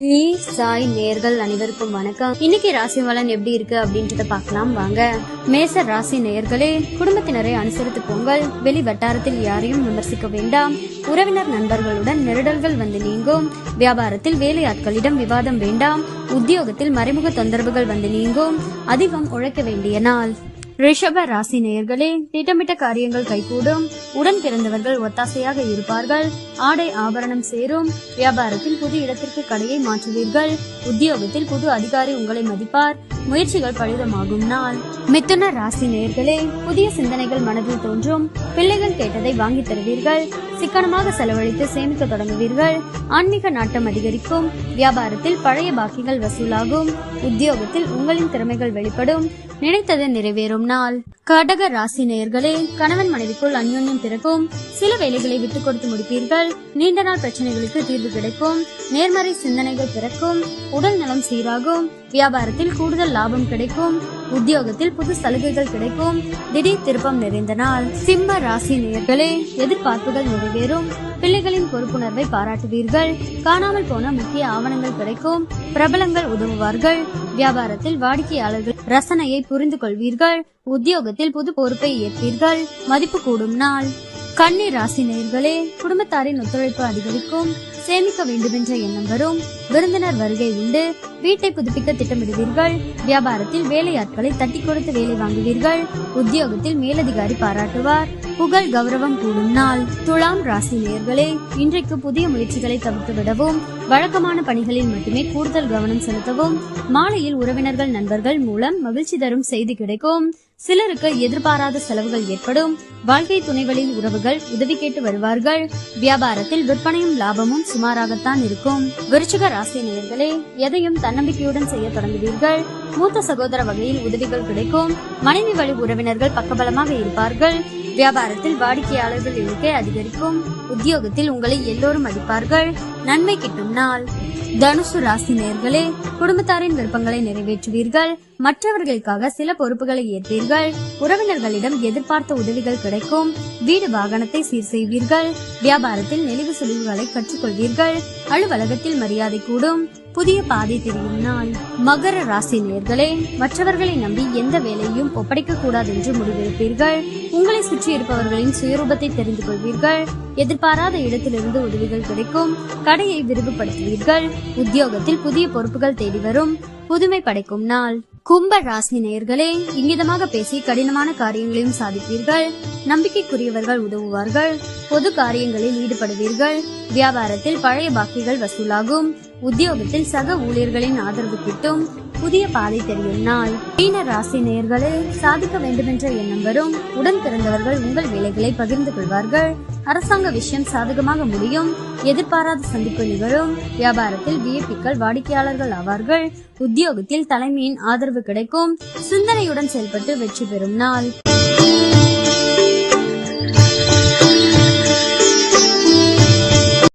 சாய் நேர்கள் அனைவருக்கும் வணக்கம். இன்னைக்கு ராசி பலன் எப்படி இருக்கு அப்படின்றத பார்க்கலாம் வாங்க. மேச ராசி நேயர்களே, குடும்பத்தினரை அனுசரித்து போங்கள். வெளி வட்டாரத்தில் யாரையும் விமர்சிக்க வேண்டாம். உறவினர் நண்பர்களுடன் நெருடல்கள் வந்து நீங்கும். வியாபாரத்தில் வேலையாட்களிடம் விவாதம் வேண்டாம். உத்தியோகத்தில் மறைமுக தொந்தரவுகள் வந்து நீங்கும். அதிகம் உழைக்க வேண்டிய நாள். ரிஷப ராசி நேயர்களே, திட்டமிட்ட காரியங்கள் கைகூடும். உடன் பிறந்தவர்கள் ஒத்தாசையாக இருப்பார்கள். ஆடை ஆபரணம் சேரும். வியாபாரத்தில் புது இடத்திற்கு கடையை மாற்றுவீர்கள். உத்தியோகத்தில் புது அதிகாரி உங்களை மதிப்பார். முயற்சிகள் பலிதமாகும் நாள். மிதுன ராசி நேயர்களே, புதிய சிந்தனைகள் மனதில் தோன்றும். பிள்ளைகள் கேட்டதை வாங்கி தருவீர்கள். சிக்கனமாக செலவழித்து சேமிக்க தொடங்குவீர்கள். ஆன்மீக நாட்டம் அதிகரிக்கும். வியாபாரத்தில் பழைய பாக்கிகள் வசூலாகும். உத்தியோகத்தில் உங்களின் திறமைகள் வெளிப்படும். நினைத்தது நிறைவேறும் நாள். கடக ராசி நேயர்களே, கணவன் மனைவிக்குள் அந்யோன்யம் பிறக்கும். சில வேலைகளை விட்டுக் கொடுத்து முடிப்பீர்கள். நீண்ட நாள் பிரச்சனைகளுக்கு தீர்வு கிடைக்கும். நேர்மறை சிந்தனைகள் பிறக்கும். உடல் நலம் சீராகும். வியாபாரத்தில் கூடுதல் லாபம் கிடைக்கும். உத்தியோகத்தில் புது சலுகைகள் கிடைக்கும். திடீர் திருப்பம் நிறைந்த நாள். சிம்ம ராசி நேயர்களே, எதிர்பார்ப்புகள் நிறைவேறும். பிள்ளைகளின் பொறுப்புணர்வை பாராட்டுவீர்கள். காணாமல் போன முக்கிய ஆவணங்கள் கிடைக்கும். பிரபலங்கள் உதவுவார்கள். வியாபாரத்தில் வாடிக்கையாளர்கள் ரசனையை புரிந்து கொள்வீர்கள். உத்தியோகத்தில் புது பொறுப்பை ஏற்பீர்கள். மதிப்பு கூடும் நாள். கன்னி ராசி நேயர்களே, குடும்பத்தாரின் ஒத்துழைப்பு அதிகரிக்கும். சேமிக்க வேண்டுமென்ற எண்ணம் வரும். விருந்தினர் வருகை உண்டு. வீட்டை புதுப்பிக்க திட்டமிடுவீர்கள். வியாபாரத்தில் வேலையாட்களை தட்டி கொடுத்து வேலை வாங்குவீர்கள். உத்தியோகத்தில் மேலதிகாரி பாராட்டுவார். புகழ் கௌரவம் கூடும் நாள். துலாம் ராசி நேயர்களே, இன்றைக்கு புதிய முயற்சிகளை தவிர்த்து விடவும். வழக்கமான பணிகளில் மட்டுமே கூடுதல் கவனம் செலுத்தவும். மாலையில் உறவினர்கள் நண்பர்கள் மூலம் மகிழ்ச்சி தரும் செய்தி கிடைக்கும். சிலருக்கு எதிர்பாராத செலவுகள் ஏற்படும். வாழ்க்கை துணைகளின் உறவுகள் உதவி கேட்டு வருவார்கள். வியாபாரத்தில் விற்பனையும் லாபமும் சுமாராகத்தான் இருக்கும். விருச்சிக ராசி நேயர்களே, எதையும் தன்னம்பிக்கையுடன் செய்ய தொடங்குவீர்கள். மூத்த சகோதர வகையில் உதவிகள் கிடைக்கும். மனைவி வழி உறவினர்கள் பக்கபலமாக இருப்பார்கள். வியாபாரத்தில் வாடிக்கையாளர்கள் எண்ணிக்கை அதிகரிக்கும். உத்தியோகத்தில் உங்களை எல்லோரும் மதிப்பார்கள். நன்மை கிட்டும் நாள். தனுசு ராசி நேயர்களே, குடும்பத்தாரின் விருப்பங்களை நிறைவேற்றுவீர்கள். மற்றவர்களுக்காக சில பொறுப்புகளை ஏற்பீர்கள். உறவினர்களிடம் எதிர்பார்த்த உதவிகள் கிடைக்கும். வீடு வாகனத்தை சீர் செய்வீர்கள். வியாபாரத்தில் நெளிவு சுழிவுகளை கற்றுக்கொள்வீர்கள். அலுவலகத்தில் மரியாதை கூடும். புதிய பாதை தெரியும் நாள். மகர ராசி நேயர்களே, மற்றவர்களை நம்பி எந்த வேலையும் ஒப்படைக்க கூடாது என்று முடிவெடுப்பீர்கள். உங்களை சுற்றி இருப்பவர்களின் சுயரூபத்தை தெரிந்து கொள்வீர்கள். எதிர்பாராத இடத்திலிருந்து உதவிகள் கிடைக்கும். கடையை விரிவுபடுத்துவீர்கள். உத்தியோகத்தில் புதிய பொறுப்புகள் தேடி வரும். புதுமை படைக்கும் நாள். கும்ப ராசி நேயர்களே, இங்கிதமாக பேசி கடினமான காரியங்களையும் சாதிப்பீர்கள். நம்பிக்கைக்குரியவர்கள் உதவுவார்கள். பொது காரியங்களில் ஈடுபடுவீர்கள். வியாபாரத்தில் பழைய பாக்கிகள் வசூலாகும். உத்தியோகத்தில் சக ஊழியர்களின் ஆதரவு கிட்டும். புதிய பாதை தெரியும் நாள். மீன ராசி நேயர்களே, சாதிக்க வேண்டுமென்ற எண்ணம் வரும். உடன் பிறந்தவர்கள் உங்கள் வேலைகளை பகிர்ந்து கொள்வார்கள். அரசாங்க விஷயம் சாதகமாக முடியும். எதிர்பாராத சந்திப்பு நிகழும். வியாபாரத்தில் விஐபிக்கள் வாடிக்கையாளர்கள் ஆவார்கள். உத்தியோகத்தில் தலைமையின் ஆதரவு கிடைக்கும். சிந்தனையுடன் செயல்பட்டு வெற்றி பெறும் நாள்.